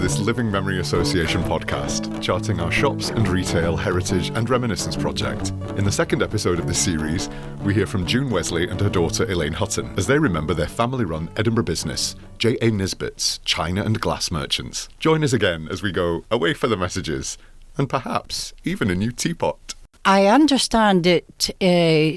this Living Memory Association podcast, charting our shops and retail, heritage and reminiscence project. In the second episode of this series, we hear from June Wesley and her daughter Elaine Hutton as they remember their family-run Edinburgh business, J.A. Nisbet's China and Glass Merchants. Join us again as we go away for the messages, and perhaps even a new teapot. I understand it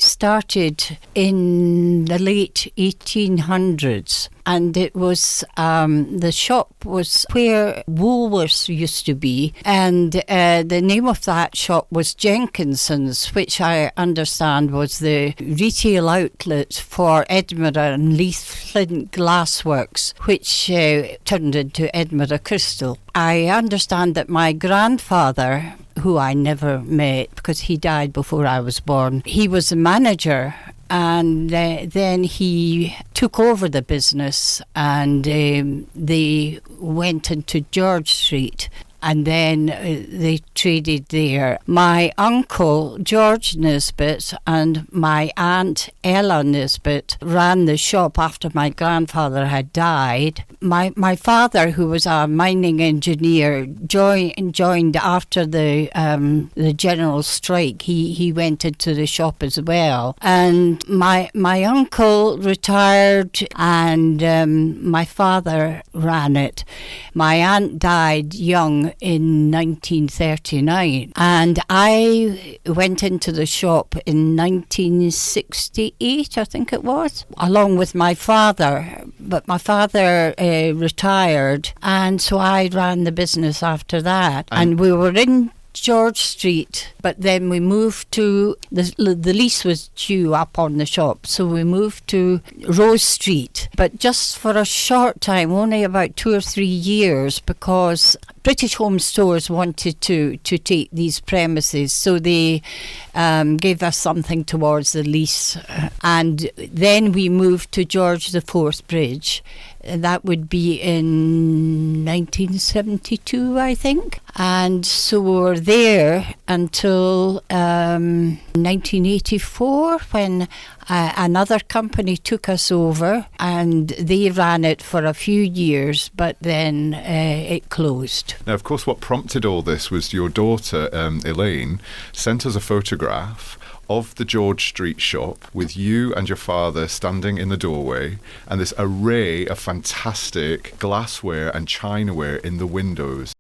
started in the late 1800s, and it was the shop was where Woolworths used to be, and the name of that shop was Jenkinson's, which I understand was the retail outlet for Edinburgh and Leith Flint Glassworks, which turned into Edinburgh Crystal. I understand that my grandfather, who I never met because he died before I was born, he was the manager, and then he took over the business, and they went into George Street, and then they traded there. My uncle George Nisbet and my aunt Ella Nisbet ran the shop after my grandfather had died. My father, who was a mining engineer, joined after the general strike. He went into the shop as well. And my uncle retired, and my father ran it. My aunt died young in 1939, and I went into the shop in 1968, I think it was, along with my father. But my father retired, and so I ran the business after that. And we were in George Street, but then we moved to the lease was due up on the shop, so we moved to Rose Street, but just for a short time, only about 2 or 3 years, because British Home Stores wanted to take these premises, so they gave us something towards the lease, and then we moved to George IV Bridge. That would be in 1972, I think. And so we were there until 1984, when another company took us over, and they ran it for a few years, but then it closed. Now, of course, what prompted all this was your daughter, Elaine, sent us a photograph of the George Street shop with you and your father standing in the doorway, and this array of fantastic glassware and chinaware in the windows.